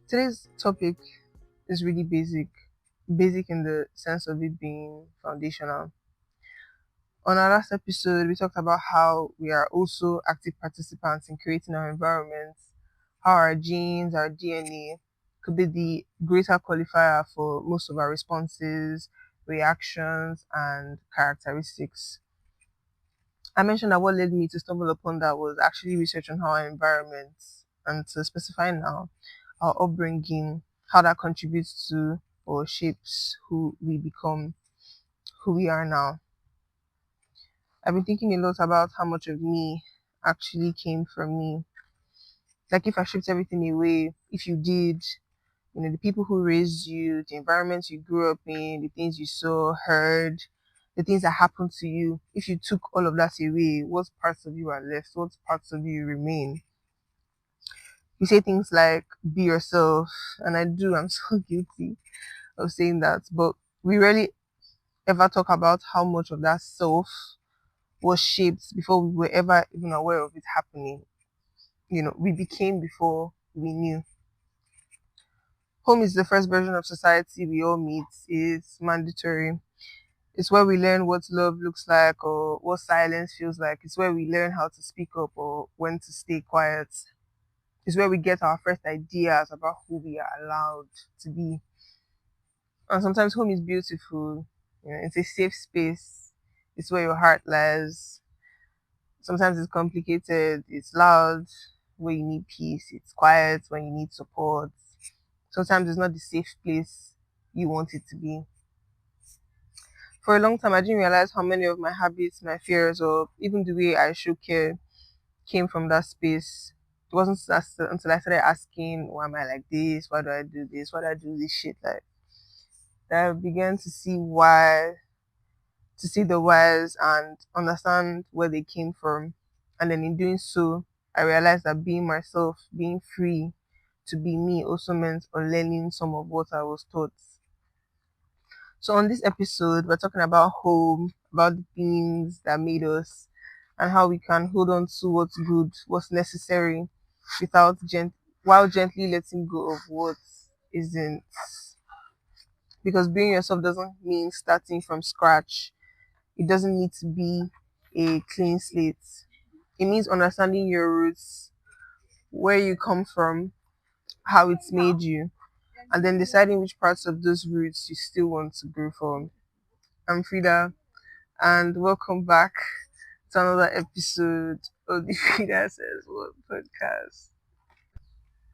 Today's topic is really basic in the sense of it being foundational. On our last episode, we talked about how we are also active participants in creating our environment, how our genes, our DNA could be the greater qualifier for most of our responses, reactions, and characteristics. I mentioned that what led me to stumble upon that was actually research on how our environment, and to specify now, our upbringing, how that contributes to or shapes who we become, who we are now. I've been thinking a lot about how much of me actually came from me. Like if I stripped everything away, if you did, the people who raised you, the environment you grew up in, the things you saw, heard, the things that happened to you, if you took all of that away, what parts of you are left? What parts of you remain? You say things like, be yourself, and I'm so guilty of saying that, but we rarely ever talk about how much of that self was shaped before we were ever even aware of it happening. We became before we knew. Home is the first version of society we all meet. It's mandatory. It's where we learn what love looks like or what silence feels like. It's where we learn how to speak up or when to stay quiet. It's where we get our first ideas about who we are allowed to be. And sometimes home is beautiful. It's a safe space. It's where your heart lies. Sometimes it's complicated. It's loud when you need peace. It's quiet when you need support. Sometimes it's not the safe place you want it to be. For a long time, I didn't realize how many of my habits, my fears, or even the way I show care came from that space. It wasn't until I started asking, why am I like this? Why do I do this? Why do I do this shit? Like, that I began to see the whys and understand where they came from. And then in doing so, I realized that being myself, being free to be me also meant unlearning some of what I was taught. So on this episode, we're talking about home, about the things that made us, and how we can hold on to what's good, what's necessary, while gently letting go of what isn't. Because being yourself doesn't mean starting from scratch. It doesn't need to be a clean slate. It means understanding your roots, where you come from, how it's made you, and then deciding which parts of those roots you still want to grow from. I'm Frida, and welcome back to another episode of the Frida Says What Podcast.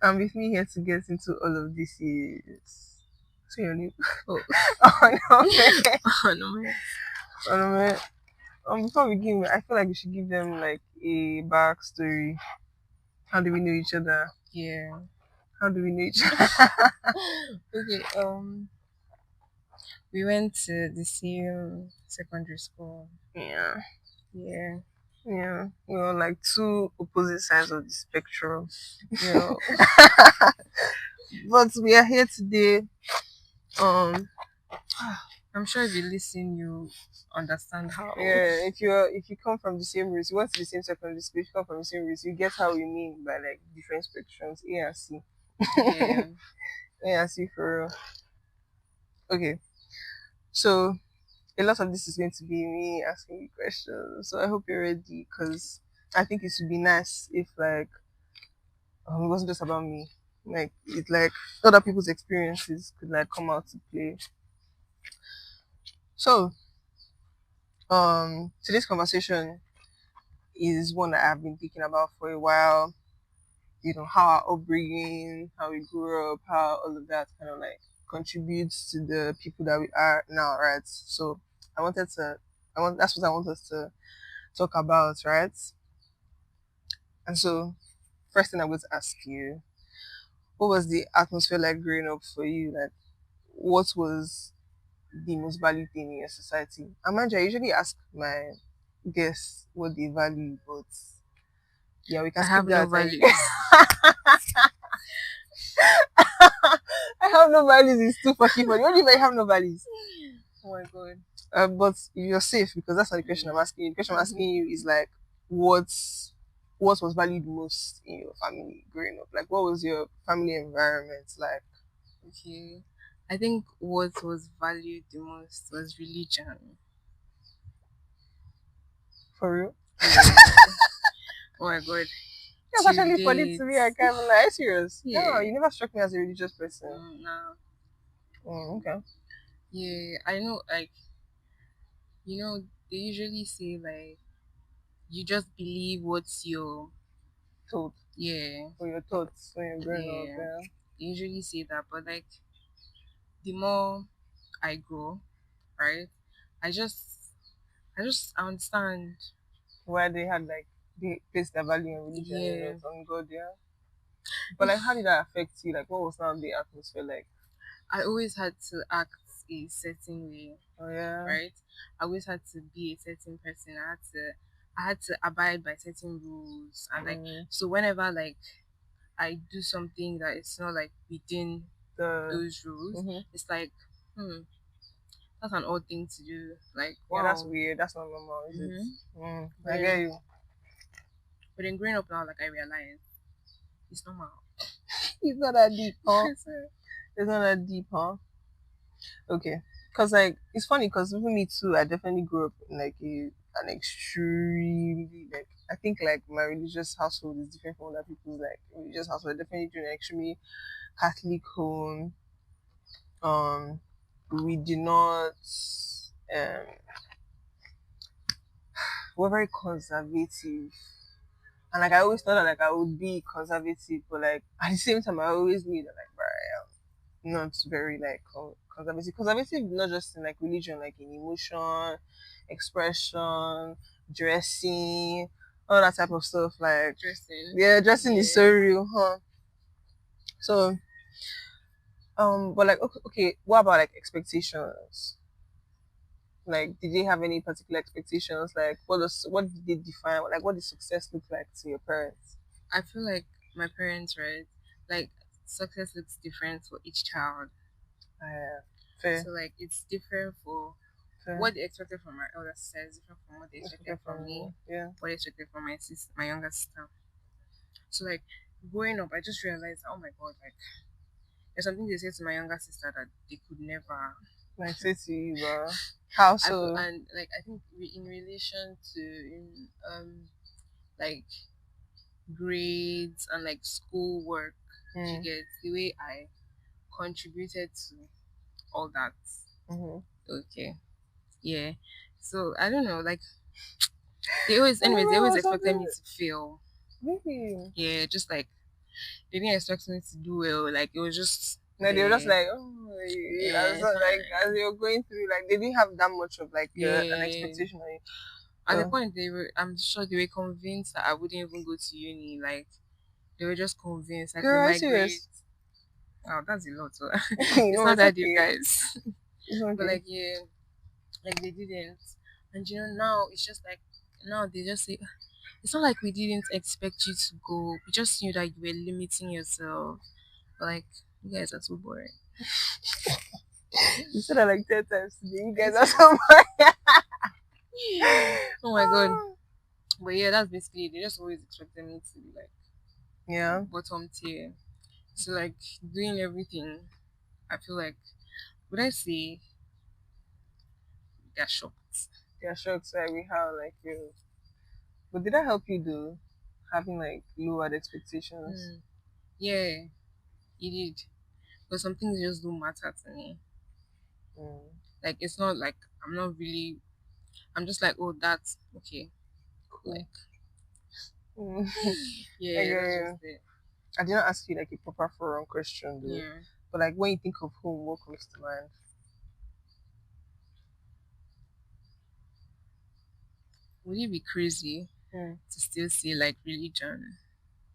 And with me here to get into all of this is... Say your name. Oh, Onome. Onome. Onome. Before we begin, I feel like we should give them like a backstory. How do we know each other? Yeah. How do we know each other? Okay. We went to the same secondary school. Yeah. Yeah. Yeah. We're on like two opposite sides of the spectrum. Yeah. But we are here today. I'm sure if you listen, you understand how. Yeah, if you come from the same roots, you went to the same secondary school, if you come from the same roots, you get how we mean by like different spectrums, A and C. Yeah. A and C for real. Okay, so a lot of this is going to be me asking you questions. So I hope you're ready, because I think it would be nice if like it wasn't just about me. Like it like other people's experiences could like come out to play. So today's conversation is one that I've been thinking about for a while. How our upbringing, how we grew up, how all of that kind of like contributes to the people that we are now, right? So that's what I want us to talk about, right? And so, first thing I'm going to ask you, what was the atmosphere like growing up for you? Like, what was the most valued thing in your society? And mind you, I usually ask my guests what they value, but yeah, we can I skip have no that. values. I have no values. It's too fucking funny. What do you mean I have no values? Oh my god. But you're safe, because that's not the question I'm asking you. The question I'm asking you is like, what what was valued most in your family growing up? Like, what was your family environment like? Okay. I think what was valued the most was religion. For real? Yeah. Oh my god. That's Till actually funny date. to me. I can't even lie. Are you serious? No, Yeah. you never struck me as a religious person. Nah. Okay. Yeah. I know. Like they usually say like you just believe what's your Told. yeah For your thoughts when you're growing up, yeah. yeah. They usually say that, but like the more I grow, right? I just I understand. Why they had like they placed their value on religion, Yeah. on God, yeah. But like, how did that affect you? Like, what was now the atmosphere like? I always had to act a certain way, Oh yeah. right? I always had to be a certain person. I had to abide by certain rules and like Mm, so whenever like I do something that is not like within the those rules, hmm it's like, that's an odd thing to do. Like, yeah, that's wow. weird. That's not normal, is it? Mm-hmm. But I get then, you. but then growing up now, like I realize it's normal. It's not that deep, huh? So, It's not that deep, huh? Okay. Cause like it's funny because even me too, I definitely grew up in like an extremely like I think like my religious household is different from other people's like religious household. I definitely do an extremely Catholic home. Um we did not um we're very conservative. And like I always thought that like I would be conservative, but like at the same time I always knew that like not very like conservative. Conservative not just in like religion, like in emotion, expression, dressing, all that type of stuff. Like dressing. yeah, dressing is so Yeah. real, huh? So but like okay, what about like expectations? Like, did they have any particular expectations? Like, what did they define? Like, what did success look like to your parents? I feel like my parents, right? Like success looks different for each child. Fair, So like it's different for fair. what they expected from my elder sister is different from what they It's expected okay from from me, you. Yeah. what they expected from my sister, my younger sister. So like growing up, I just realized, oh my god, like there's something they said to my younger sister that they could never. Like say to you, how I feel, so? and like I think in relation to like grades and like schoolwork, you Mm. get the way I contributed to all that. Mm-hmm. Okay, yeah. So I don't know, like anyways, they always Oh, expected something me to fail. really. Yeah, just like they didn't expect me to do well. Like it was just No, they were just there. like, oh, Yeah, as it's like fine. as they were going through, like they didn't have that much of like an Yeah. expectation on you. At the So, point I'm sure they were convinced that I wouldn't even go to uni. Like they were just convinced. Like with girl, are you my serious? grades. Wow, that's a lot. So it's No, not it's that deep, okay. guys. It's But okay. like yeah, like they didn't. And now it's just like now they just say it's not like we didn't expect you to go. We just knew that you were limiting yourself. But like you guys are so boring. You said that like 10 times today. You I guys are said, so oh my god. But yeah, that's basically they just always expected me to be like Yeah, bottom tier. So like doing everything, I feel like would I say they're shocked. they're shocked like we have like you. But did that help you do having like lowered expectations? Hmm. Yeah, it did. But some things just don't matter to me. Mm, Like it's not like I'm not really I'm just like, oh that's okay. cool. Like Mm. I yeah, get that's just you. it. I did not ask you like a proper forum question though. Yeah. But like when you think of home, what comes to mind? Would it be crazy Mm, to still say like religion?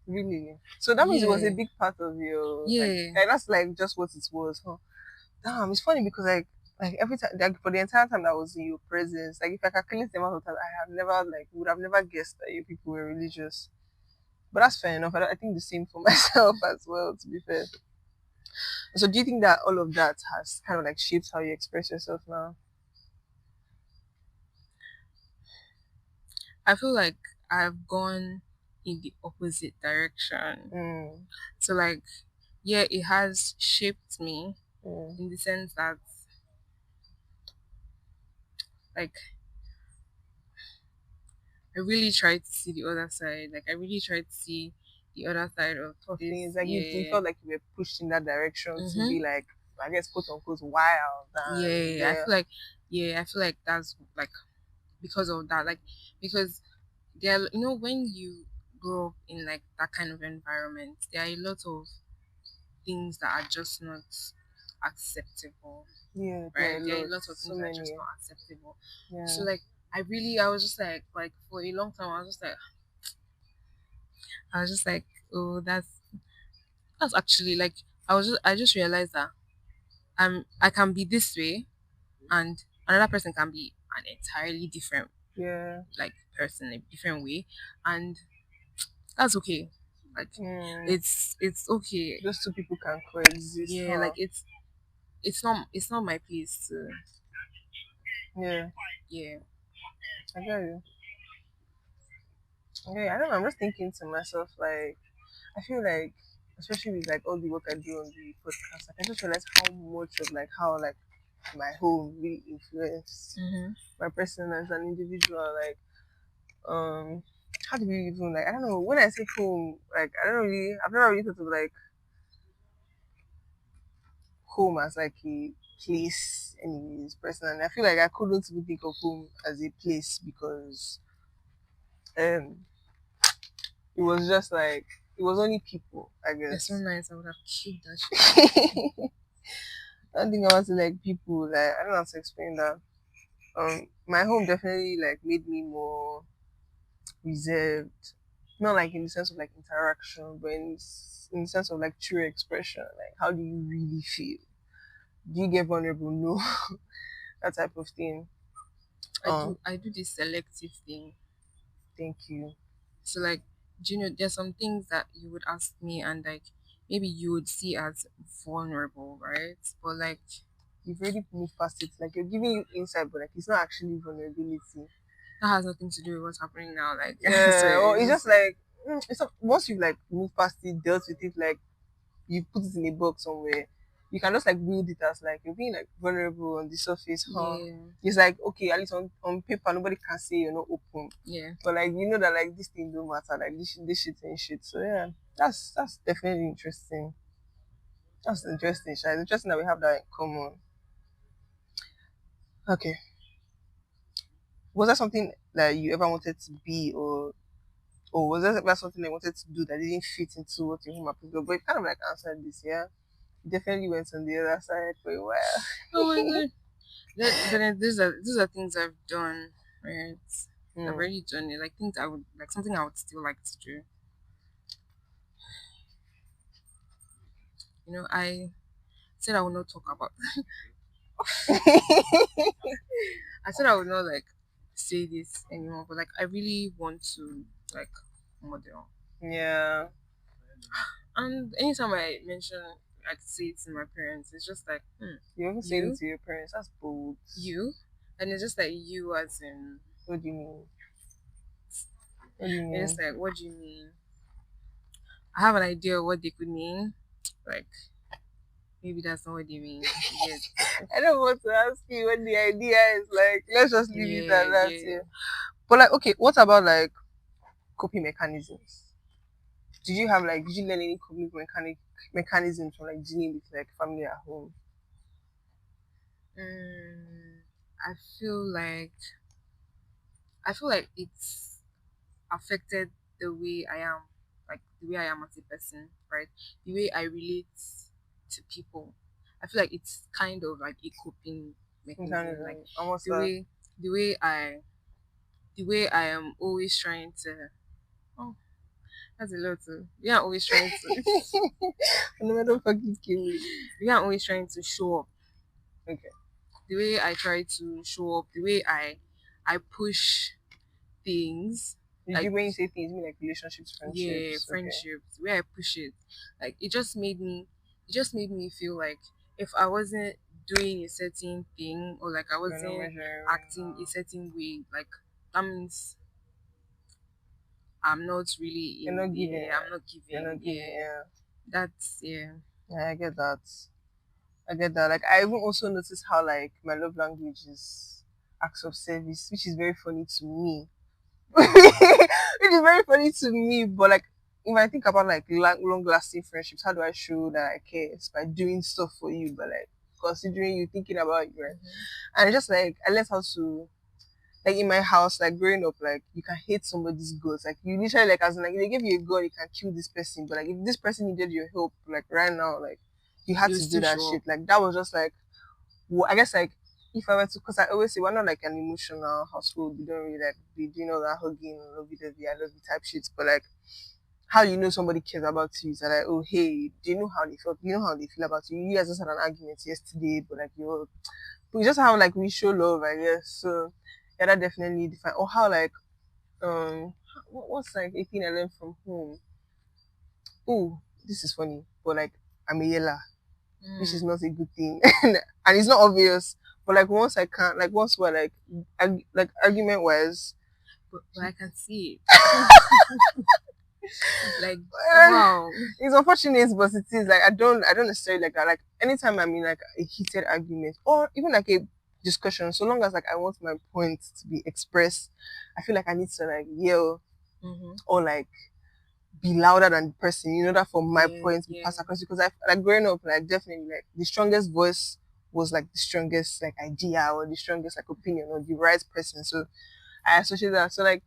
really? So that means it was a Yeah. big part of your Yeah. like that's like just what it was, huh? Damn, it's funny because like every time like for the entire time that I was in your presence, like if I calculate the amount of time I have never like would have never guessed that you people were religious. But that's fair enough. I think the same for myself as well, to be fair. So do you think that all of that has kind of like shaped how you express yourself now? I feel like I've gone. in the opposite direction. Mm. So like, yeah, it has shaped me Mm. in the sense that like I really try to see the other side. Like I really try to see the other side of Of this. things like you Yeah. felt like you were pushed in that direction to Mm-hmm. be like, I guess, quote unquote, wild and Yeah. yeah. I feel like that's like because of that. Like because there, you know, when you grow up in like that kind of environment, there are a lot of things that are just not acceptable, Yeah, there right? are There are a lots, lot of so things that are just many. not acceptable. So Yeah. like I was just like for a long time I was just like, oh, that's actually like I just realized that I can be this way and another person can be an entirely different Yeah. like person, a different way, and that's okay. Like Mm. it's okay. Those two people can coexist, Yeah, huh? like it's not my place to Yeah, yeah. I get you. Okay, I don't know. I'm just thinking to myself, like, I feel like, especially with like all the work I do on the podcast, like, I just realize how much of like how like my home really influenced Mm-hmm. my person as an individual. Like, how do we even like? I don't know. When I say home, like, I've never really thought of like home as like a place, anyways, personally. I feel like I couldn't even think of home as a place because um it was just like it was only people, I It's so guess. nice. I would have kept that shit. I don't think about it like people. Like I don't know how to explain that. My home definitely like made me more reserved. Not like in the sense of like interaction, but in the sense of like true expression. Like how do you really feel? Do you get vulnerable? No, that type of thing. Um, I do this selective thing. thank you. So like, do you know, there's some things that you would ask me and like maybe you would see as vulnerable, right? But like You've already moved past it. Like you're giving you insight, but like it's not actually vulnerability. that has nothing to do with what's happening now. Like so Yeah, or it's it's just just like like it's not, once you've like moved past it, dealt with it, like you put it in a box somewhere, you can just like build it as like you're being like vulnerable on the surface, huh? yeah, It's like okay, at least on paper, nobody can say you're not open, yeah. but like you know that like this thing don't matter, like this shit ain't shit. So yeah, that's definitely interesting. That's interesting, Shai. It's interesting that we have that in common. Okay, was that something that you ever wanted to be, or was that ever something they wanted to do that didn't fit into what your home appeal? But it kind of like answered this, yeah. Definitely went on the other side for a Oh my while. god. Then these are things I've done, right? I've Hmm. already done it. Like things I would like something I would still like to do. You know, I said I will not talk about I said I would not like say this anymore, but like I really want to like model. Yeah. And anytime I mention like say it to my parents, it's just like, You even said it you, to your parents. That's bold. you, and it's just like you as in What do you mean? What do you it's mean? just like what do you mean? I have an idea of what they could mean. Like maybe that's not what they mean. Yes. I don't want to ask you what the idea is. Like, let's just leave it Yeah, at that. yeah. Yeah. But like, okay, what about like coping mechanisms? Did you learn any coping mechanisms from like dealing with like family at home? Mm, I feel like I feel like it's affected the way I am, like the way I am as a person, right? The way I relate to people. I feel like it's kind of like a coping mechanism. Like Mechanism. Almost the way the way I the way I am always trying to oh that's a lot too. We are always trying to no, don't fucking kill me. we are always trying to show up. Okay. The way I try to show up, the way I push things Did like you when you say things, you mean like relationships, yeah, friendships? Okay. friendships, where I push it, like it just made me feel like if I wasn't doing a certain thing or like I You're not wasn't measuring. acting a certain way, like that means I'm not really You're in not giving. there. I'm not You're giving. not giving. Yeah, Yeah. that's yeah. Yeah, I get that. I get that. Like I even also noticed how like my love language is acts of service, which is very funny to me. Which is very funny to me. But like if I think about like long lasting friendships, how do I show that I care? It's by doing stuff for you, but like considering you, thinking about you, right? And it's just like I learned how to like in my house, like growing up, like you can hate somebody's guts. Like you literally like as in, like if they give you a gun, you can kill this person. But like if this person needed your help, like right now, like you had You to do still that show up. shit. Like that was just like well, I guess like if I were to, because I always say we're not like an emotional household. We don't really like be doing all that hugging, love you, I love you type shit. But like how you know somebody cares about you is that like, oh hey, do you know how they felt? You know how they feel about you. You guys just had an argument yesterday, but like you're we just how like we show love, I guess. So yeah, that definitely define or how like what's like a thing I learned from home. Oh, this is funny, but like I'm a yeller, which is not a good thing, and it's not obvious. But like once I can't, like once we're like, like argument wise, But I can see like, uh, wow. it's unfortunate, but it is like I don't necessarily like that. Like anytime I'm in like a heated argument or even like a discussion, so long as like I want my point to be expressed, I feel like I need to like yell Mm-hmm. or like be louder than the person in order for my Yeah, point to be yeah, passed across. Because I like growing up, like definitely like the strongest voice was like the strongest like idea or the strongest like opinion or the right person. So I associate that. So like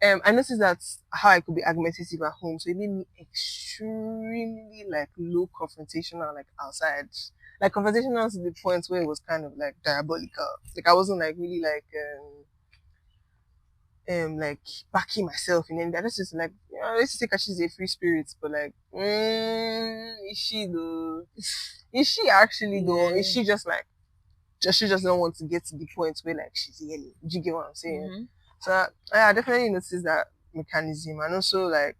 I noticed that's how I could be argumentative at home. So it made me extremely like low confrontational like outside. Like confrontational to the point where it was kind of like diabolical. Like I wasn't like really like backing myself in any that. That's just like let's say she's a free spirit, but like is she though? Is she actually though? Or yeah. is she just like she just don't want to get to the point where like she's yelling? Do you get what I'm saying? Mm-hmm. So I definitely noticed that mechanism and also like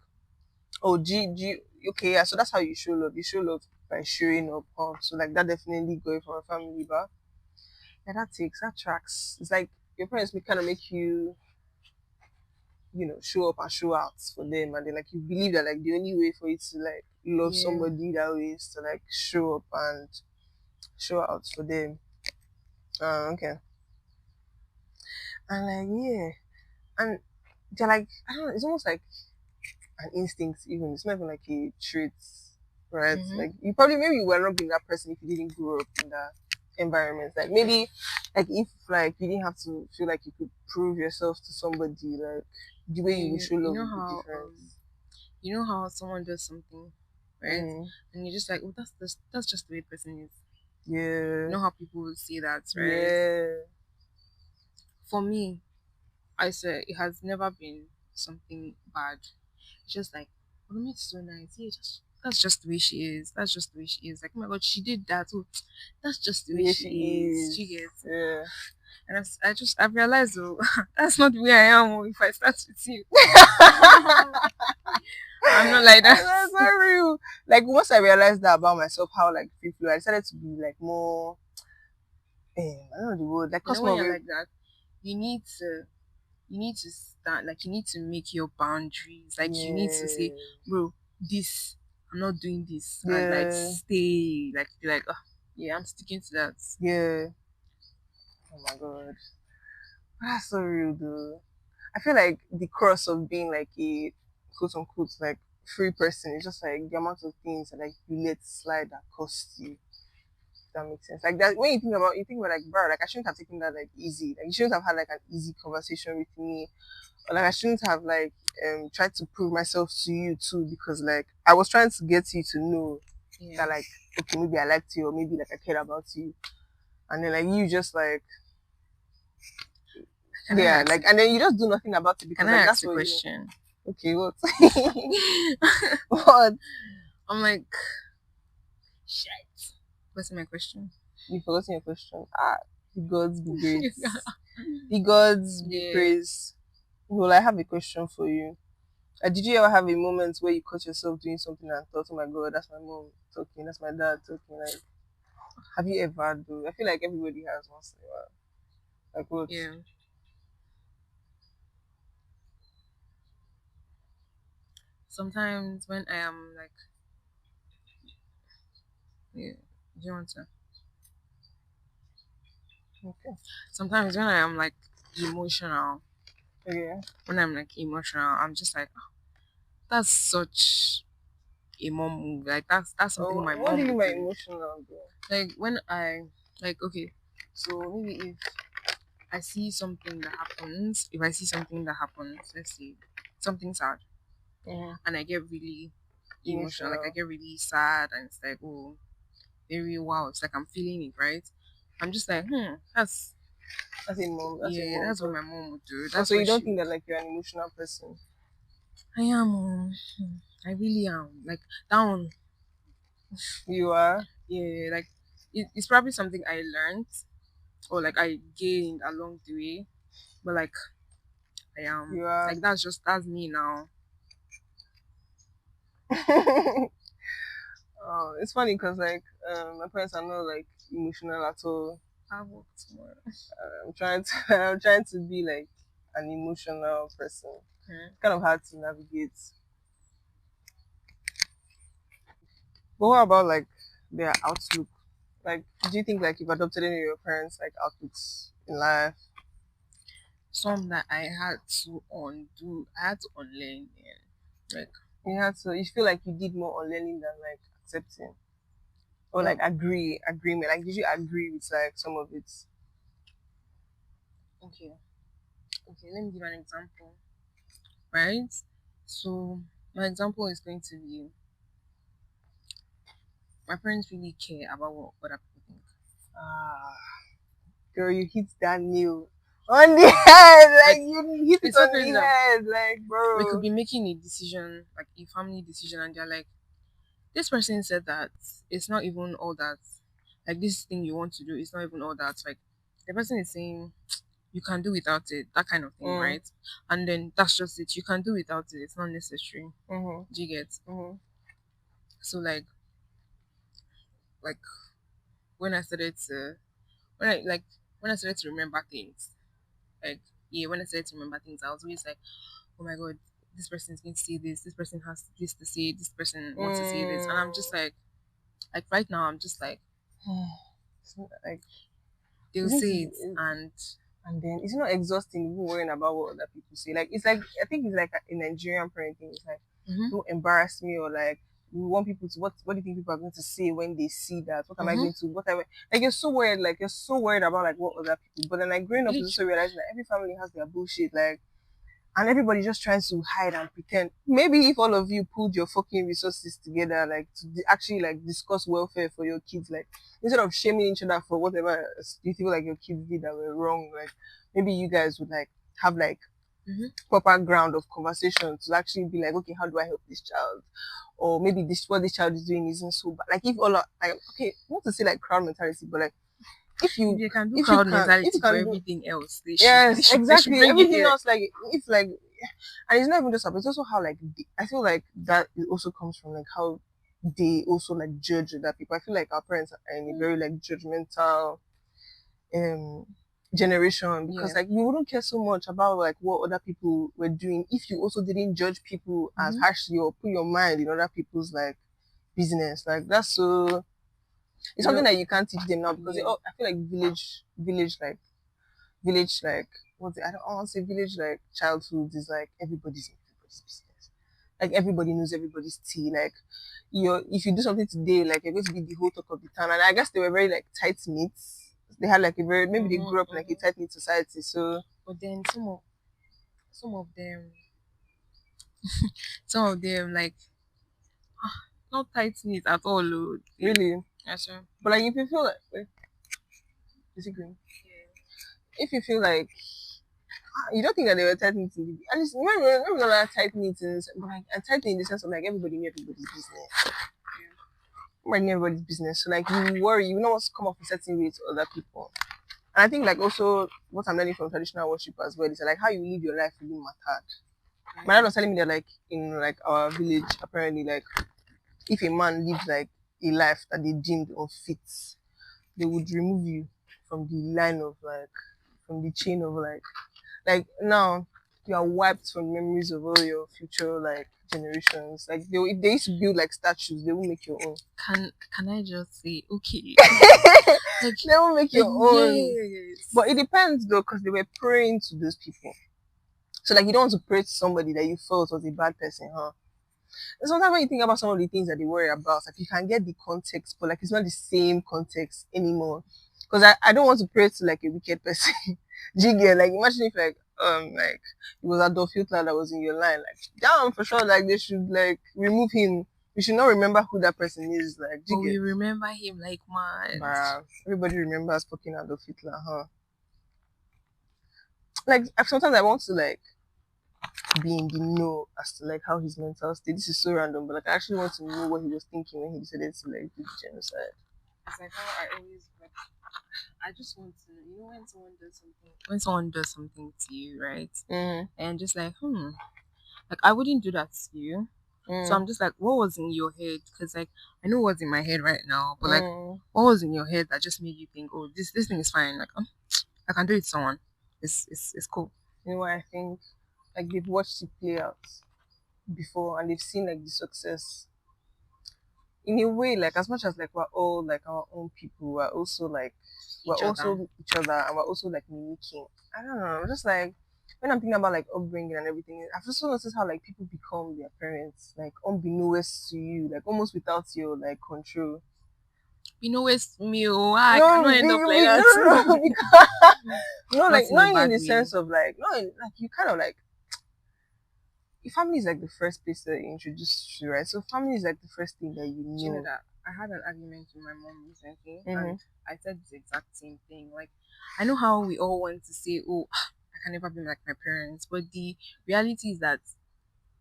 oh okay yeah, so that's how you show love. You show love by showing up. So like that definitely going from a family, but yeah, that tracks. It's like your parents may kind of make you show up and show out for them, and then like you believe that like the only way for you to like love Yeah. somebody that way is to like show up and show out for them. Okay. And like yeah, and they're like I don't know, it's almost like an instinct even. It's not even like a trait, right? Mm-hmm. Like you probably maybe you were not being that person if you didn't grow up in that environment. Like maybe like if like you didn't have to feel like you could prove yourself to somebody, like the way you would show You love know would be how different. someone does something, right? Mm, And you're just like, oh, that's just the way the person is. You yeah. know how people will say that, right? Yeah. For me, I said it has never been something bad. It's just like, oh, it's so nice. Yeah, just that's just the way she is. That's just the way she is. Like, oh my god, she did that. Oh, that's just the way Yeah, she she is. She is. gets. Yeah. And I've realized, oh, that's not the way I am. Oh, if I start with you, I'm not like that. That's so real. Like once I realized that about myself, how like free flow, I decided to be like more. I don't know the word. Like You know, cause when more you're like that, you need to you need to start like you need to make your boundaries. Like you need to say, yeah, bro, this I'm not doing this, and like yeah, stay like be like, oh, yeah, I'm sticking to that. yeah. Oh my god, that's so real, though. I feel like the cross of being like a quote unquote like free person is just like the amount of things that like you let slide that cost you. If that makes sense. Like that when you think about like bro, like I shouldn't have taken that like easy. Like you shouldn't have had like an easy conversation with me. Or like I shouldn't have like tried to prove myself to you too because like I was trying to get you to know Yeah. that like okay maybe I liked you or maybe like I cared about you. And then like you just like Can I yeah, ask? like and then you just do nothing about it Can because I like ask that's a what you question? okay, what? What? I'm like, shit. What's my question? You forgotten your question. Ah, the gods be great. The gods be Yeah. praised. Well, I have a question for you. Did you ever have a moment where you caught yourself doing something and thought, oh my god, that's my mom talking, that's my dad talking? Like, have you ever do? I feel like everybody has once in a while. Like what? Yeah. sometimes when I am like, yeah, do you want to? Okay. Sometimes when I am like emotional, Okay. when I'm like emotional, I'm just like, "Ah, that's such a mom move. Like that's something Oh, my what do mom you mean would by do. emotional, bro? Like when I like okay, so maybe if I see something that happens, if I see something that happens, let's say something sad, Mm-hmm. and I get really emotional, like I Emotional. get really sad, and it's like, oh, very wow, it's like I'm feeling it, right? I'm just like, that's That's a mom. That's a yeah, mom. that's what my mom would do. Also, That's you what don't she think would. that like you're an emotional person? I am. I really am. Like that one, You are. yeah, like it's probably something I learned or like I gained along the way, but like I am. You are. Like that's me now. Oh, it's funny because like my parents are not like emotional at all. I work tomorrow. I'm trying to I'm trying to be like an emotional person. Hmm. Kind of hard to navigate. But what about like their outlook? Like, do you think like you've adopted any of your parents' like outlooks in life? Some that I had to undo, I had to unlearn. Yeah. Like, You had to. You feel like you did more unlearning than like accepting, or like well, agreement. Like, did you agree with like some of it? okay, okay. Let me give an example. Right. So my example is going to be my parents really care about what other people think. Ah, girl, you hit that nail on the head. Like Like you hit it it's so on crazy the that head. Like, we could bro. be making a decision, like a family decision, and they're like, this person said that it's not even all that. Like this thing you want to do is not even all that. Like the person is saying you can do without it, that kind of thing, Mm, right? And then that's just it. You can do without it. It's not necessary. mhm, Do you get? mhm. So like when I started to when I like when I started to remember things, like yeah, when I started to remember things, I was always like, oh my god, this person is going to say this. This person has this to say. This person wants to say this, and I'm just Mm. like right now, I'm just like It's not, like, they'll isn't say it, it? and And then it's not exhausting even worrying about what other people say. Like it's like I think it's like a Nigerian parenting. It's like mhm, don't embarrass me or like we want people to what do you think people are going to say when they see that? What am I mhm, going to what am I like you're so worried, like you're so worried about like what other people but then like growing up is literally, also realizing that every family has their bullshit, like and everybody just tries to hide and pretend. Maybe if all of you pulled your fucking resources together, like to actually like discuss welfare for your kids, like instead of shaming each other for whatever you feel like your kids did that were wrong, like maybe you guys would like have like mhm, proper ground of conversation to actually be like, okay, how do I help this child? Or maybe this what this child is doing isn't so bad. Like if all like okay, not to say like crowd mentality, but like if if you they can do if you crowd can if you mentality for can do everything else, yes, they should exactly. bring it Everything here. else, like if like, and it's not even just that, but it's also how like I feel like that it also comes from like how they also like judge other people. I feel like our parents are in a very like judgmental um generation because Yeah. like you wouldn't care so much about like what other people were doing if you also didn't judge people as Mm-hmm. harshly or put your mind in other people's like business. Like that's so it's You something know, that you can't teach them now because yeah. oh, I feel like village like what's it? I don't want to say village like childhood is like everybody's in everybody's business. Like everybody knows everybody's tea. Like you're if you do something today, like you're going to be the whole talk of the town. And I guess they were very like tight knit. They had like a very maybe they Mm-hmm, grew up in like a mm-hmm. tight knit society. So But then some of them like not tight knit at all. Oh, really, yes, sir. but like if you feel like wait, is it green? If you feel like you don't think that they were tight knit, at least remember that tight knit is but like and tight knit in the sense of like everybody knew everybody's business. Everybody knew everybody's business. So like you worry, you know what's come up a certain way to other people. And I think like also what I'm learning from traditional worship as well is like how you live your life really mattered. My dad was telling me that like in like our village, apparently like if a man lives like a life that they deemed unfit, they would remove you from the line of like from the chain of like now you are wiped from memories of all your future like generations. Like if they used to build like statues, they will make your own. Can I just say okay? Like They will make your own. yes. But it depends though, because they were praying to those people. So like you don't want to pray to somebody that you felt was a bad person, huh? And sometimes when you think about some of the things that they worry about, like you can get the context, but like it's not the same context anymore. Because I don't want to pray to like a wicked person. Do you get, like, imagine if like it was Adolf Hitler that was in your line, like damn, for sure, like they should like remove him. We should not remember who that person is. Like, do But you we get? remember him like man. Everybody remembers fucking Adolf Hitler, huh? Like sometimes I want to like be in the know as to like how his mental state. This is so random, but like I actually want to know what he was thinking when he decided to like do the genocide. It's like how I always like I just want to know, you know, when someone does something to you, right? And just like, like I wouldn't do that to you. So I'm just like, what was in your head? Because like I know what's in my head right now, but like what was in your head that just made you think, oh, this thing is fine. Like I can do it to someone. It's cool. You know what I think? Like they've watched it play out before and they've seen like the success. In a way, like as much as like we're all like our own people, we're also like each other and we're also like mimicking. I don't know, just like when I'm thinking about like upbringing and everything, I've also noticed how like people become their parents, like unbeknownst to you, like almost without your like control. You know, it's me. I cannot end up like that. No, because, no, like not in the way. sense of like like you kind of like your family is like the first place that you introduce you, right? So family is like the first thing that you know. Do you know that I had an argument with my mom recently, and I said the exact same thing. Like, I know how we all want to say, "Oh, I can never be like my parents," but the reality is that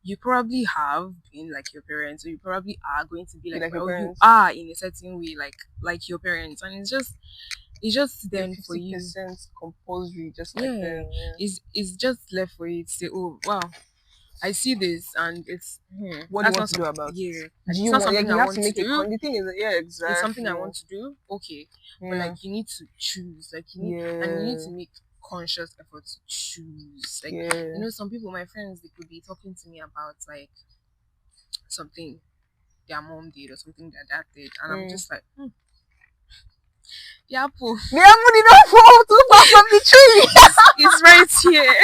you probably have been like your parents, or you probably are going to be like your parents. You are in a certain way, like your parents, and it's just then for you. 50% compulsory, just like them. Yeah. It's just left for you to say, "Oh, wow, I see this," and it's what do you want to do about it? Yeah, do you want something like, I want to make do? The thing is, yeah, exactly. It's something I want to do. Okay, but like you need to choose. Like you need, and you need to make conscious effort to choose. Like you know, some people, my friends, they could be talking to me about like something their mom did or something their dad did, and I'm just like, the apple did not fall too far from the tree. It's right here.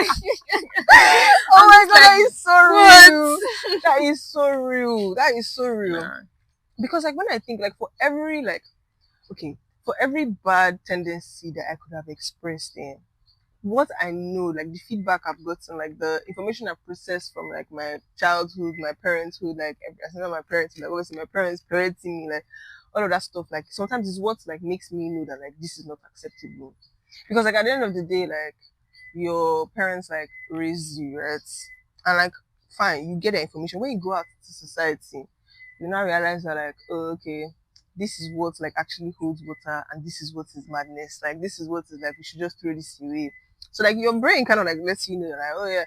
Oh my god, that is so real. That is so real. That is so real. Nah. Because like when I think like for every bad tendency that I could have expressed in what I know, like the feedback I've gotten, like the information I've processed from like my childhood, my parenthood, like my parents, like obviously my parents parenting me, like all of that stuff, like sometimes it's what like makes me know that like this is not acceptable. Because like at the end of the day, like your parents like raise you, right? And like fine, you get the information. When you go out to society, you now realize that like, oh, okay, this is what like actually holds water and this is what is madness. Like this is what is like we should just throw this away. So like your brain kind of like lets you know like, oh yeah.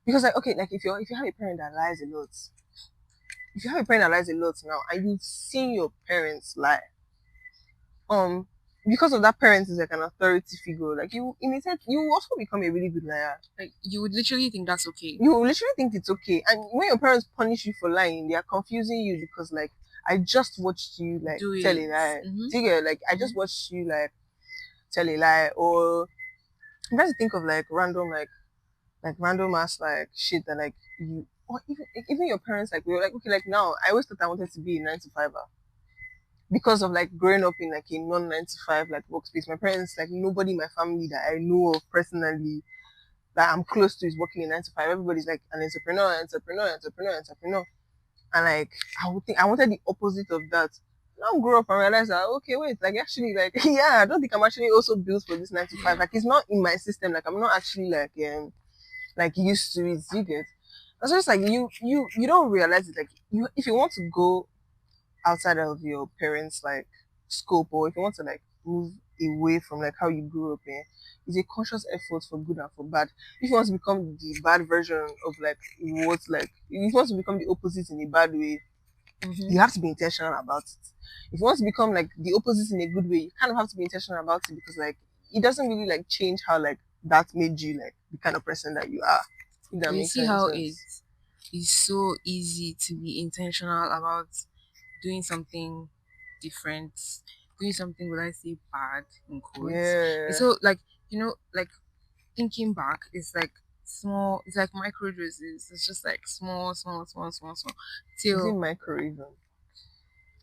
Because like okay, like if you have a parent that lies a lot, now and you've seen your parents lie, because of that parent is like an authority figure, like you in a sense you also become a really good liar. Like you would literally think that's okay. You would literally think it's okay. And when your parents punish you for lying, they are confusing you because like I just watched you like tell a lie. Like I just watched you like tell a lie. Or I'm trying to think of like random ass like shit that like you, or even your parents like we were like, okay, like now I always thought I wanted to be a 9 to 5er because of like growing up in like a non 9 to 5 like workspace. My parents, like nobody in my family that I know of personally that I'm close to is working in 9 to 5. Everybody's like an entrepreneur. And like I wanted the opposite of that. Now grow up and realize that okay, wait, like actually like yeah, I don't think I'm actually also built for this 9 to 5. Like it's not in my system. Like I'm not actually like used to it. You get? That's just like you don't realize it. Like if you want to go outside of your parents' like scope, or if you want to like move away from like how you grew up in, it's a conscious effort for good and for bad. If you want to become the bad version of like what like if you want to become the opposite in a bad way, you have to be intentional about it. If you want to become like the opposite in a good way, you kind of have to be intentional about it, because like it doesn't really like change how like that made you like the kind of person that you are. If that But you makes see any how sense. it is so easy to be intentional about doing something different, doing something, would I say, bad in quotes. It's Yeah. so like, like thinking back, it's like small, it's like micro doses. It's just like small, small, small, small, small, Is it till micro even?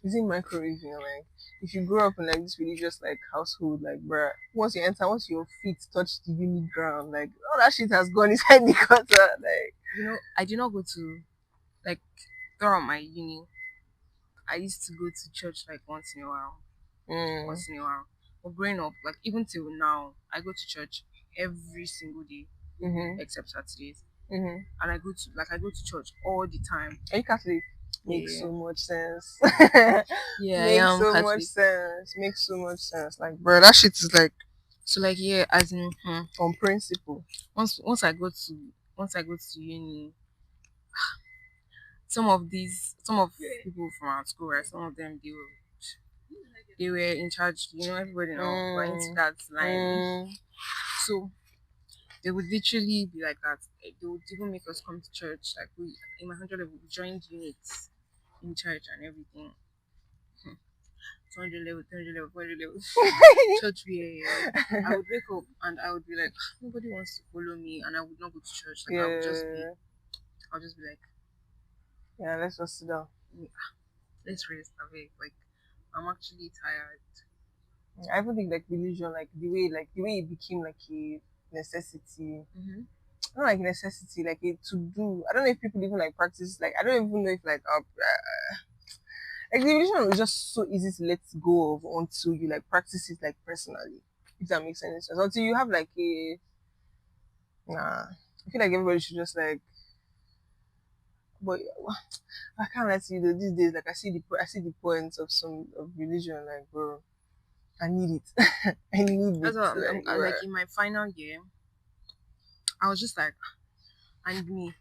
Is it micro even? Like, if you grow up in like this religious like household, like, bruh, once your feet touch the uni ground, like, all that shit has gone inside the gutter. Like, I did not go to, like, throughout my uni. I used to go to church like once in a while, mm, once in a while. But growing up, like even till now, I go to church every single day mm-hmm, except Saturdays, mm-hmm. and I go to church all the time. Are you Catholic? Makes Yeah, so much sense. yeah, I Makes am so much Catholic. sense. Makes so much sense. Like, bro, that shit is like So like yeah, as in on principle. once I go to uni, some of people from our school, right? Some of them they were in charge. Everybody now we're into Mm, that line. mm, So they would literally be like that. They would even make us come to church. Like we in my 100 level, we joined units in church and everything. 200 level, 300 level, 400 level. Church where I would wake up and I would be like, nobody wants to follow me, and I would not go to church. Like yeah, I'll just be like, yeah. Let's just sit down. "Mm, let's rest away. Like I'm actually tired." I even think like religion, like the way it became like a necessity, Mm-hmm. not like a necessity, like a to do. I don't know if people even like practice. Like I don't even know if like the religion was just so easy to let go of until you like practice it like personally. If that makes any sense. Until you have like a nah. I feel like everybody should just like. But I can't let you know these days. Like I see the points of some of religion. Like bro, I need it. I need it. That's what Like like in my final year, I was just like, and me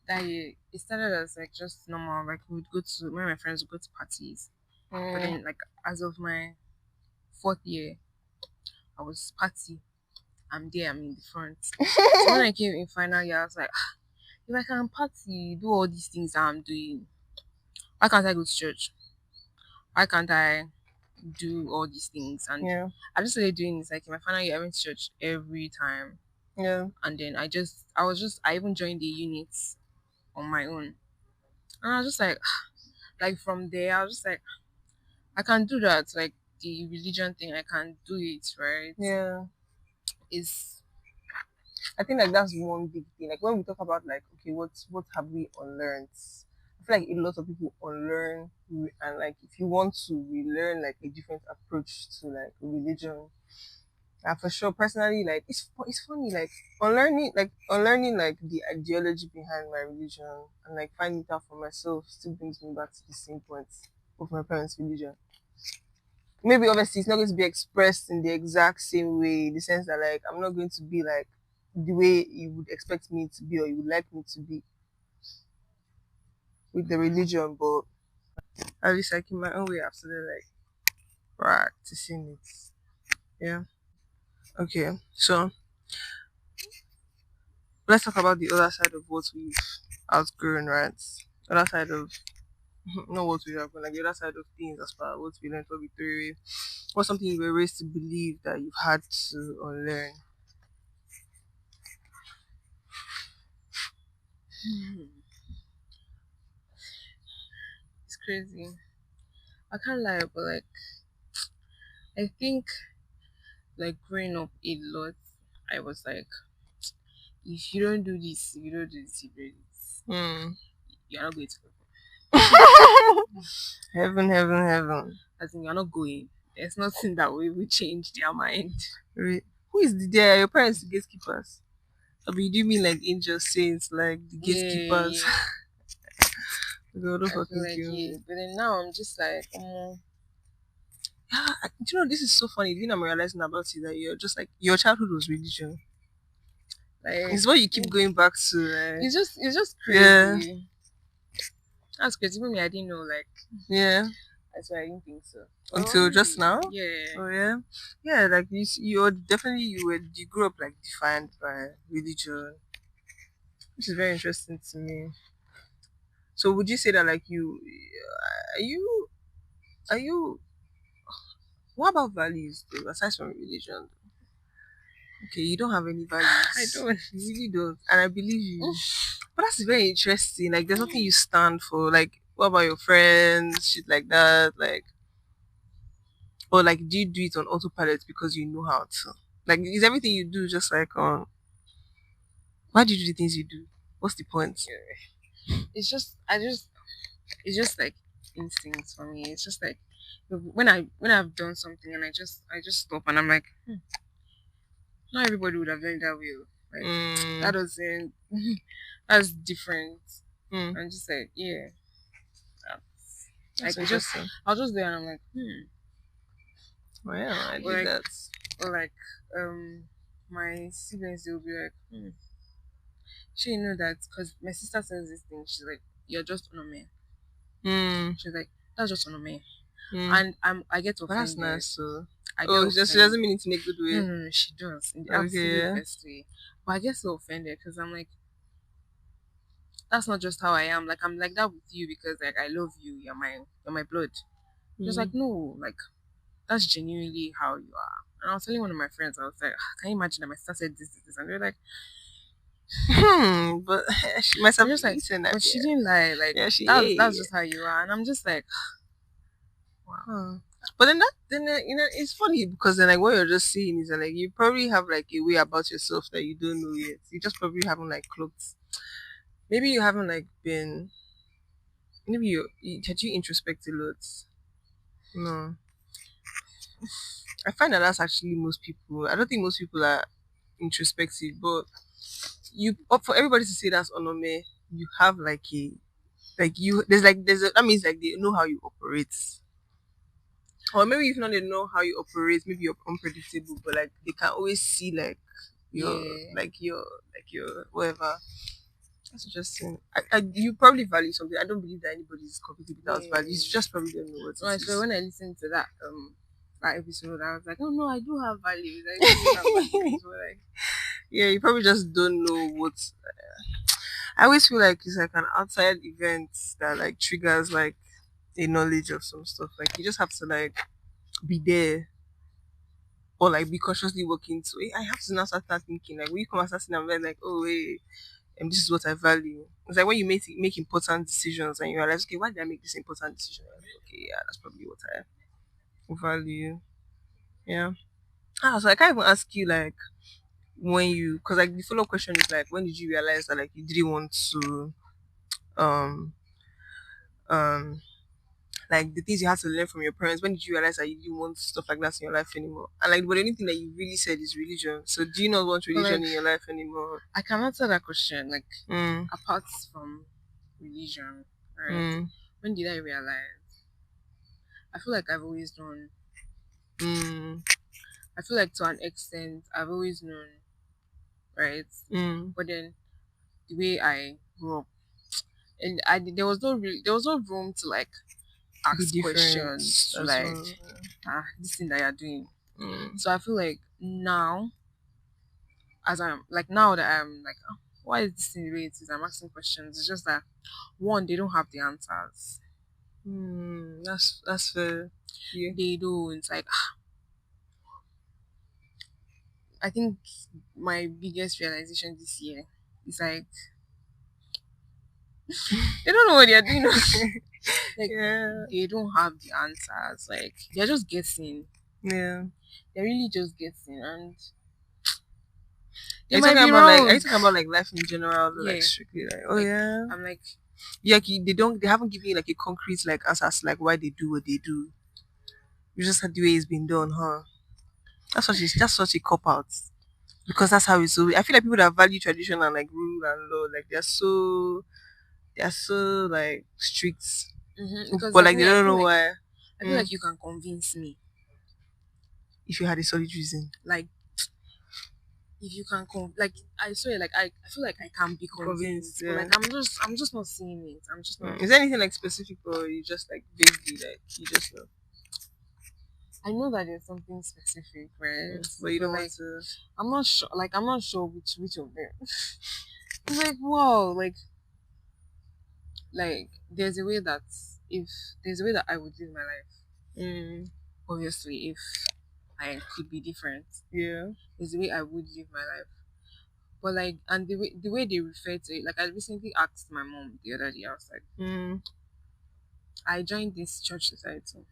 that year it started as like just normal. Like we would go to me and my friends would go to parties, but mm, then like as of my fourth year, I was party. I'm there. I'm in the front. So when I came in final year, I was like, if I can party, do all these things that I'm doing, why can't I go to church? Why can't I do all these things? And yeah, I just started doing this. Like in my final year, I went to church every time, yeah, and then I even joined the units on my own, and I was just like from there, I was just like, I can do that. Like the religion thing, I can do it. Right? yeah. Is I think like that's one big thing. Like when we talk about like okay, what have we unlearned? I feel like a lot of people unlearn and like if you want to relearn like a different approach to like religion, for sure. Personally, like it's funny like unlearning like the ideology behind my religion and like finding it out for myself still brings me back to the same point of my parents' religion. Maybe obviously it's not going to be expressed in the exact same way, in the sense that like I'm not going to be like the way you would expect me to be or you would like me to be with the religion, but at least like in my own way I've started like practicing it. Yeah. Okay. So let's talk about the other side of what we've outgrown, right? Other side of not what we have, but like the other side of things as far as what we learned, what we threw away. What's something you were raised to believe that you've had to unlearn? it's crazy. I can't lie, but like I think like growing up a lot, I was like, if you don't do this, if you don't do this, if you don't do this, Hmm. you're not going to heaven. Heaven, heaven, heaven. As in, you're not going. There's nothing that will change their mind. Who is the there? Your parents the gatekeepers? I mean, do you mean like angels, saints, like the Yeah, gatekeepers? yeah. God, don't I feel fucking like kill yeah, me. but then now I'm just like, Yeah, do you know this is so funny? The thing I'm realizing about you that you're just like your childhood was religion. like It's what you keep going back to, right? it's just Yeah, crazy. That's crazy. Even me, I didn't know. Like, yeah. that's why I didn't think so. Until just now. Yeah. Oh yeah, yeah. Like you're definitely you grew up like defined by religion. which is very interesting to me. So would you say that like are you are you what about values though, aside from religion? Okay, you don't have any values. I don't. You really don't. And I believe you. But that's very interesting. Like there's nothing you stand for. Like what about your friends? Shit like that. Like or like do you do it on autopilot because you know how to? Like is everything you do just like on why do you do the things you do? What's the point? It's just it's just like instincts for me. It's just like when I've done something and I just stop and I'm like, not everybody would have done it that way. Like that doesn't that's different. I'm just like, yeah. That's Like it just interesting. I'll just there and I'm like, Oh yeah, I Or do like- that. or like my siblings they'll be like, she know that because my sister says this thing, she's like, you're just Onome. She's like, that's just Onome. And I get But that's offended. nice. So I get oh, offended. she doesn't mean it in a good way. No, she does in the Okay, absolute yeah. best way. But I get so offended because I'm like, that's not just how I am. Like I'm like that with you because like I love you. You're my blood. Just like no, like that's genuinely how you are. And I was telling one of my friends, I was like, can you imagine that my sister said this, and they're like, but she must have I'm just like, eaten that. but she didn't lie. Like Yeah, she that's ate. just how you are. And I'm just like, wow. But then it's funny because then like what you're just saying is that like you probably have like a way about yourself that you don't know yet. You just probably haven't like clocked. Maybe you haven't like been. Maybe you had you introspect a lot. No, I find that that's actually most people. I don't think most people are introspective, but for everybody to say that's Onome, you have like a like you there's a that means like they know how you operate. Or maybe if not they know how you operate, maybe you're unpredictable, but like they can always see like your yeah, your whatever. That's interesting. You probably value something. I don't believe that anybody is completely without yeah. values. You just probably don't know what it Right, is. so when I listened to that episode, I was like, oh no, I do have values. I do have values. But like, Yeah, you probably just don't know what. I always feel like it's like an outside event that like triggers like a knowledge of some stuff. Like you just have to like be there or like be consciously working to. I have to now start thinking like when you come and start saying, I'm like, oh wait, and this is what I value. It's like when you make important decisions and you realize, okay, why did I make this important decision? Like, okay, yeah, that's probably what I value. Yeah. So I can't even ask you like when you because like the follow up question is like when did you realize that like you didn't want to um um like the things you had to learn from your parents, when did you realize that you didn't want stuff like that in your life anymore? And like but anything that you really said is religion. So do you not want religion like, in your life anymore? I can answer that question. Like Mm, apart from religion, right? mm, When did I realize? I feel like I've always known. mm, I feel like to an extent I've always known, right? mm. But then the way I grew up, and there was no room to like Be ask different. questions to That's like all. this thing that you're doing. Mm. So I feel like now, as I'm like now that I'm like, "Oh, why is this thing the way it is? I'm asking questions. It's just that one, they don't have the answers. That's fair. Yeah. They don't. Like I think my biggest realization this year is like they don't know what they're doing. Like Yeah. they don't have the answers. Like they're just guessing. Yeah. They're really just guessing, and they Are you might talking be about like wrong. are you talking about like life in general or Yeah. like strictly like oh Like, yeah? I'm like, Yeah, like, they haven't given you like a concrete like answers to, like why they do what they do. You just had the way it's been done, huh? That's such a cop out. Because that's how it's always I feel like people that value tradition and like rule and law, like they're so like strict. because But like like they me, I don't feel know like why. I feel like you can convince me. If you had a solid reason. Like if you can like I swear, like I feel like I can be convinced, but yeah. like I'm just not seeing it. I'm just not. Is there anything like specific or you just like vaguely like you just know? I know that there's something specific, right? But you don't like want to I'm not sure. Like I'm not sure which of them. It's like wow, there's a way that if there's a way that I would live my life. Obviously, if I could be different, Yeah. there's a way I would live my life. But like, and the way they refer to it, like I recently asked my mom the other day, I was like, I joined this church society,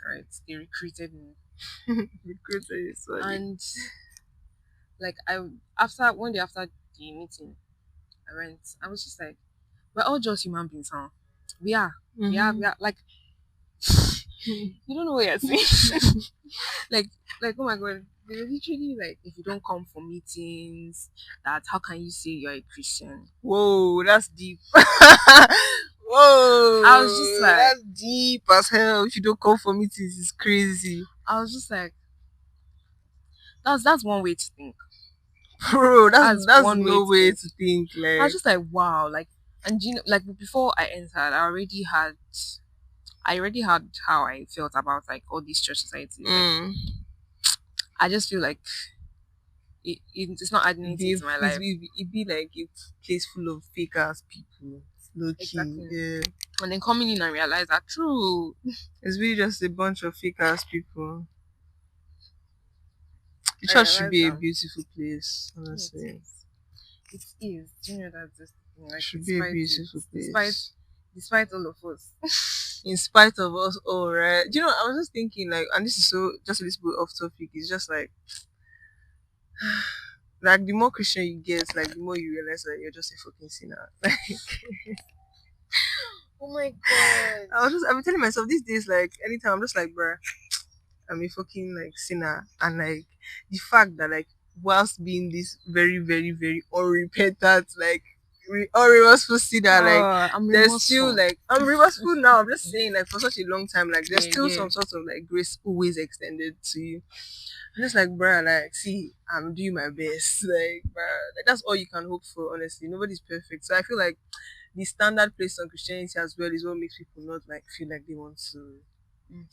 right? They recruited me, Recruiter is funny. and like after one day after the meeting, I went. I was just like, we're all just human beings, huh? We are, we are. Like you don't know what you're saying. like, oh my god, they literally like, if you don't come for meetings, that how can you say you're a Christian? Whoa, that's deep. Whoa, I was just like, that's deep as hell. If you don't come for meetings, it's crazy. I was just like, that's one way to think. Bro, that's one no way way to to think. I Like, was just like, wow, like, and you know, like before I entered, I already had how I felt about like all these church societies. Like, I just feel like it's not adding anything to my life. It'd be like a place full of fake ass people. Low key. Exactly. Yeah. And then coming in and realize that true. It's really just a bunch of fake ass people. The I church should realized be a that beautiful place, honestly. it is. Do you know that's just the thing? Like, Should be a beautiful place. Despite all of us. In spite of us all, right? Do you know, I was just thinking, like, and this is so just a little bit off topic. It's just like the more Christian you get, like the more you realize that you're just a fucking sinner. Oh my god. I've been telling myself these days, like anytime I'm just like, bruh, I'm a fucking like sinner, and like the fact that like whilst being this very, very, very unrepentant, like unremorseful sinner, like I'm there's still like I'm remorseful now. I'm just saying, like for such a long time, like there's Yeah, still yeah. some sort of like grace always extended to you. I'm just like, bruh, like see, I'm doing my best, like bruh, like, that's all you can hope for. Honestly, nobody's perfect, so I feel like the standard place on Christianity as well is what makes people not like feel like they want to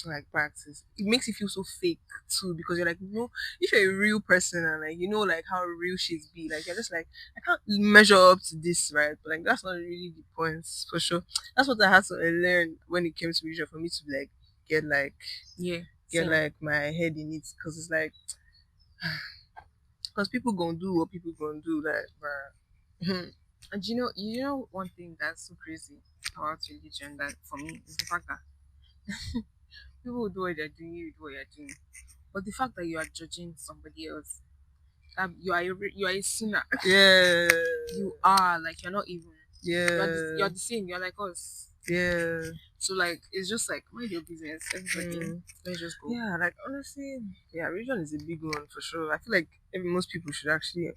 like practice. It makes it feel so fake too because you're like, no, if you're a real person and like you know like how real shit be, like you're just like I can't measure up to this, right? But like that's not really the point for sure. That's what I had to learn when it came to religion for me to like get like Yeah. get Same. like my head in it because it's like because people gonna do what people gonna do, like bruh. And you know one thing that's so crazy about religion that for me is the fact that people will do what they're doing, you do what you're doing. But the fact that you are judging somebody else, that you are a sinner. Yeah. You are like you're not even. Yeah. You're the same. You're like us. Yeah. So like it's just like mind your business, everybody. Let's just go. Yeah, like honestly, yeah, religion is a big one for sure. I feel like most people should actually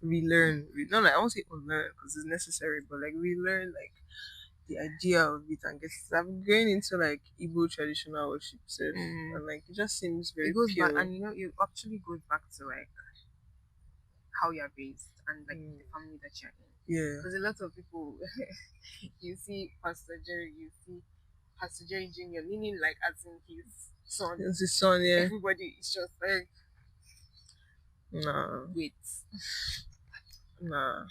relearn. Not like I won't say unlearn because it's necessary, but like relearn like the idea of it and get. I'm going into like Igbo traditional worship self, and like it just seems very It goes pure. back, and it actually goes back to like how you're raised and like the family that you're in. Yeah, Because a lot of people, you see Pastor Jerry, you see Pastor Jerry Jr., meaning like as in his son. it's his son. Yeah, Everybody is just like, nah, wait. nah.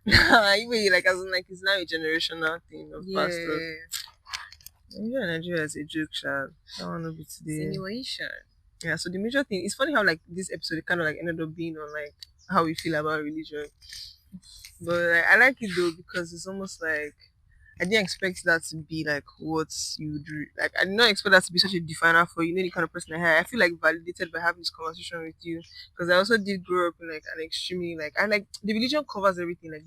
Nah, even like as in like it's now a generational thing of pastors. Yeah, Nigeria is a joke, child. I want to be today. Simulation. Yeah, so the major thing, it's funny how like this episode kind of like ended up being on like how we feel about religion. But like, I like it though because it's almost like I didn't expect that to be like what you would do. Like I did not expect that to be such a definer for you know the kind of person I am. I feel like validated by having this conversation with you because I also did grow up in like an extremely like and like the religion covers everything. Like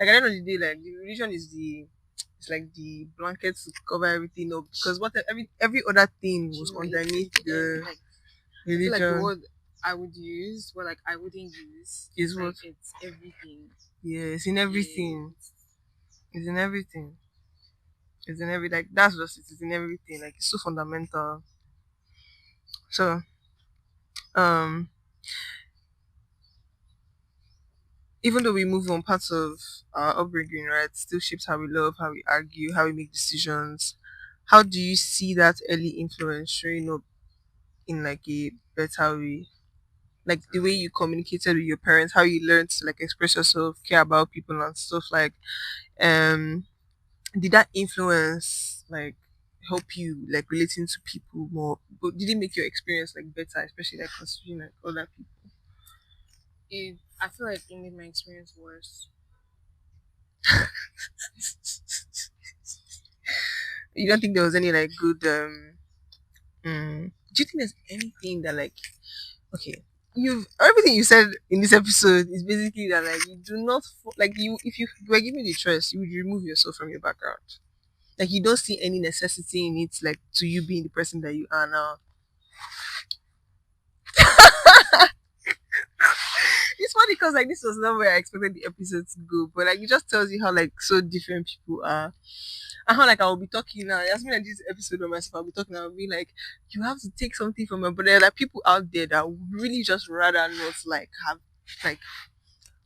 at the end of the day, like the religion is it's like the blanket to cover everything up because what every other thing was underneath the like, religion. I feel like the word I would use, but like I wouldn't use, is like, what it's everything. yeah, it's in everything. It's in everything. It's in every like that's just it. It's in everything. Like it's so fundamental. So, even though we move on, parts of our upbringing, right, still shapes how we love, how we argue, how we make decisions. How do you see that early influence showing up in like a better way? like the way you communicated with your parents, how you learned to like express yourself, care about people and stuff like um did that influence like help you like relating to people more? But did it make your experience like better, especially like considering like other people? I feel like it made my experience worse. You don't think there was any like good do you think there's anything that like okay, you've everything you said in this episode is basically that like you do not like you if you were given the choice you would remove yourself from your background, like you don't see any necessity in it like to you being the person that you are now. It's funny because like this was not where I expected the episode to go, but like it just tells you how like so different people are. And how like I will be talking now. That's me like this episode of myself. I'll be talking. I'll be like, you have to take something from her. But there are like people out there that would really just rather not like have like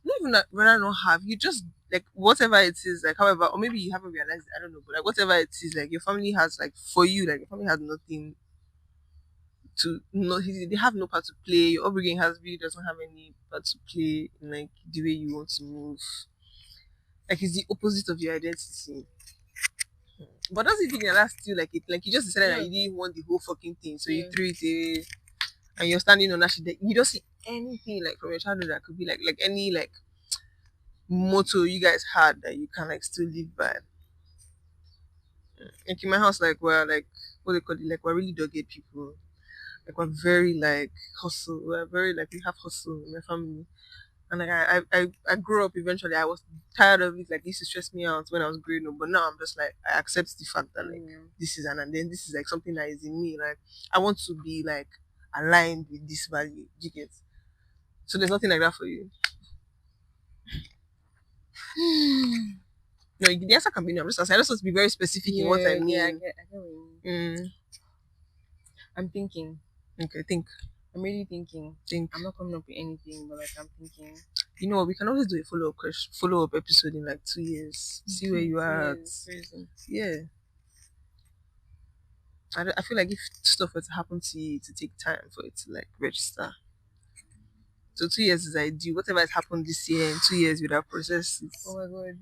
not even that rather not have you just like whatever it is like however or maybe you haven't realized it, I don't know, but like whatever it is like your family has like for you like your family has nothing to no they have no part to play. Your upbringing has really doesn't have any part to play in like the way you want to move. Like it's the opposite of your identity. But doesn't think that that's still like it like you just decided that Yeah. you didn't want the whole fucking thing, so you Yeah. threw it away and you're standing on that shit that you don't see anything like from your childhood that could be like any like motto you guys had that you can like still live by. Like in my house, like we're like what they call it, like we're really dogged people. Like we're very like hustle. We're very like we have hustle in my family. And like I grew up eventually. I was tired of it. Like this used to stress me out when I was growing up. But now I'm just like I accept the fact that like this is and then this is like something that is in me. Like I want to be like aligned with this value. Do you get? So there's nothing like that for you. No, the answer can be no. I'm just asking. I just want to be very specific in what I mean. Yeah, I get what you mean. Mm, I'm thinking. okay, think. I'm really thinking. Think. I'm not coming up with anything, but like I'm thinking. You know what? We can always do a follow up episode in like 2 years. See where you are at. Yeah. I feel like if stuff were to happen to you, to take time for it to like register. So 2 years is ideal. Whatever has happened this year in 2 years without process it. Oh my god,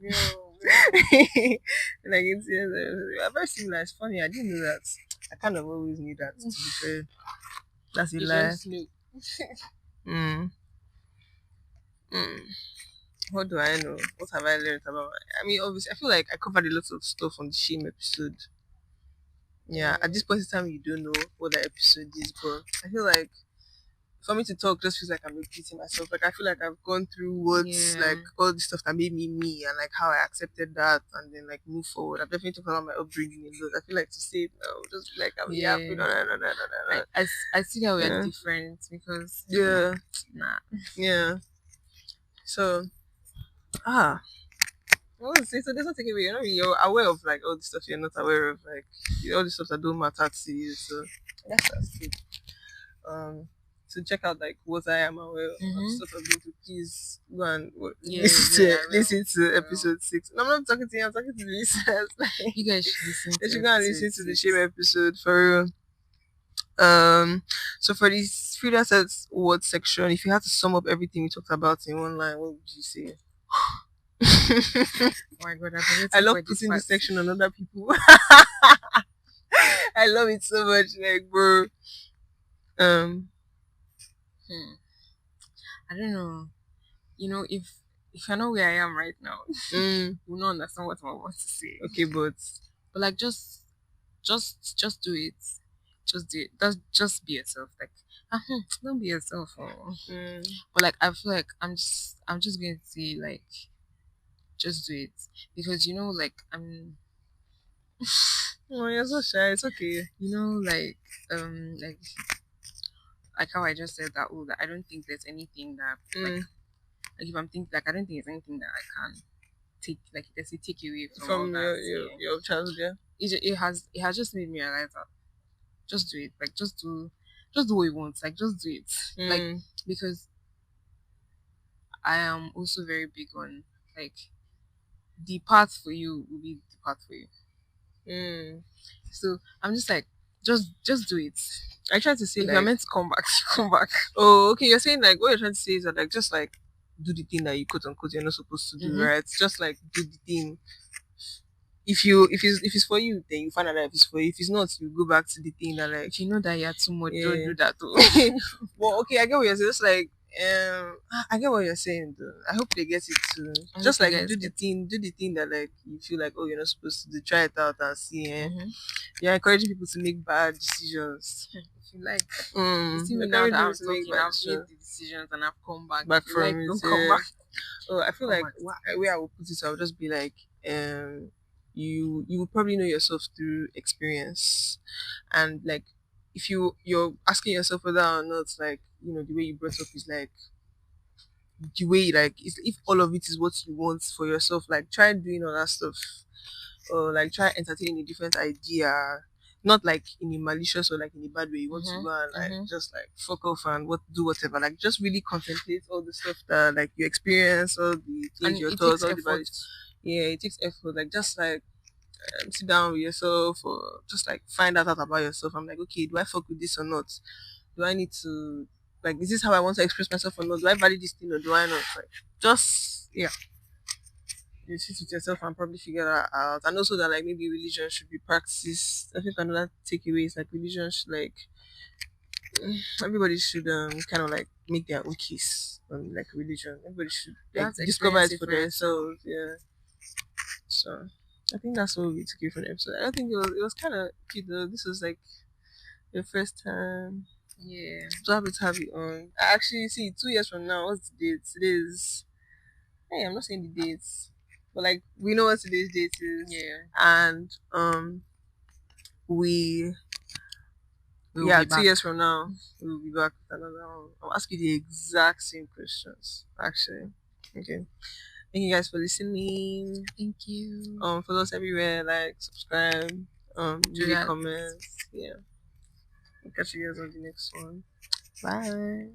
Like it's yeah, very similar. It's funny. I didn't know that. I kind of always knew that. To be fair, that's a lie. Mm. Mm. What do I know? What have I learned about? I mean, obviously, I feel like I covered a lot of stuff on the shame episode. Yeah, at this point in time, you don't know what that episode is, but I feel like for me to talk just feels like I'm repeating myself. Like I feel like I've gone through what's like all the stuff that made me me and like how I accepted that and then like move forward. I've definitely talked about my upbringing and those. I feel like to say it now, just be like I'm happy. No. I see that we're Yeah. different because Yeah. nah. Yeah. So what was it? So there's nothing away. You're aware of like all the stuff you're not aware of, like all the stuff that don't matter to you. So that's it. To check out like what I am aware of and stuff I've been through, please go and listen to episode 6. No, I'm not talking to you, I'm talking to the listeners. You guys should listen. They should go and listen to the shame episode for real. So for this Frida Says What section, if you had to sum up everything we talked about in one line, what would you say? Oh my god, I love putting this section on other people. I love it so much, like bro. I don't know. You know, if I know where I am right now, you will not understand what I want to say. Okay, but like just do it. Just do it. Just be yourself. Like don't be yourself. But like I feel like I'm just going to say like just do it because you know like I'm. Oh, you're so shy. It's okay. You know like like how I just said that. Oh, that I don't think there's anything that like if I'm thinking like I don't think there's anything that I can take like let's say take away from your childhood. Yeah. It has just made me realize that just do it. Like just do what you want. Like just do it. Like because I am also very big on like the path for you will be the path for you. So I'm just like just do it. I try to say If like, you're meant to come back, come back. oh, okay, you're saying like what you're trying to say is that like just like do the thing that you quote unquote you're not supposed to do, right? Just like do the thing. If it's for you, then you find out that if it's for you. If it's not, you go back to the thing that like If you know that you're too much, don't yeah. do that too. Well, okay, I get what you're saying. It's like I get what you're saying though. I hope they get it too. I Just hope you like guys get do the thing that like you feel like oh you're not supposed to do. Try it out and see. Mhm. You're encouraging people to make bad decisions. If you like, You're even now encouraging that people I'm to make talking, bad I've made decisions. the decisions and I've come back. Back If you from like, it, don't come back. Oh, I feel Come like back. where I would put it, I would just be like, you will probably know yourself through experience, and like if you're asking yourself whether or not like the way you brought up is like the way like if all of it is what you want for yourself, like try doing all that stuff or like try entertaining a different idea. Not like in a malicious or like in a bad way. You want to go and like just like fuck off and do whatever. Like just really contemplate all the stuff that like you experience, all the And things, your it thoughts, takes all the effort. values. Yeah, it takes effort. Like just like sit down with yourself or just like find out about yourself. I'm like, okay, do I fuck with this or not? Do I need to like is this how I want to express myself or not? Do I value this thing or do I not? Like just yeah. You sit with yourself and probably figure that out. And also that like maybe religion should be practiced. I think another takeaway is like religion should like everybody should kind of like make their own case on like religion. Everybody should You like have to discover experience it it for for yourself. themselves. Yeah. So I think that's what we took it from the episode. I don't think it was kind of cute though. This was like your first time. Yeah. So happy to have you on. I actually see 2 years from now. What's the date? Today's. Hey, I'm not saying the dates, but like we know what today's date is. Yeah. And we We'll yeah be 2 back. years from now we'll be back with another one. I'll ask you the exact same questions. Actually, okay. Thank you guys for listening. Thank you. Follow us everywhere. Like, subscribe. Leave a that. comment. Yeah. I'll catch you guys on the next one. Bye.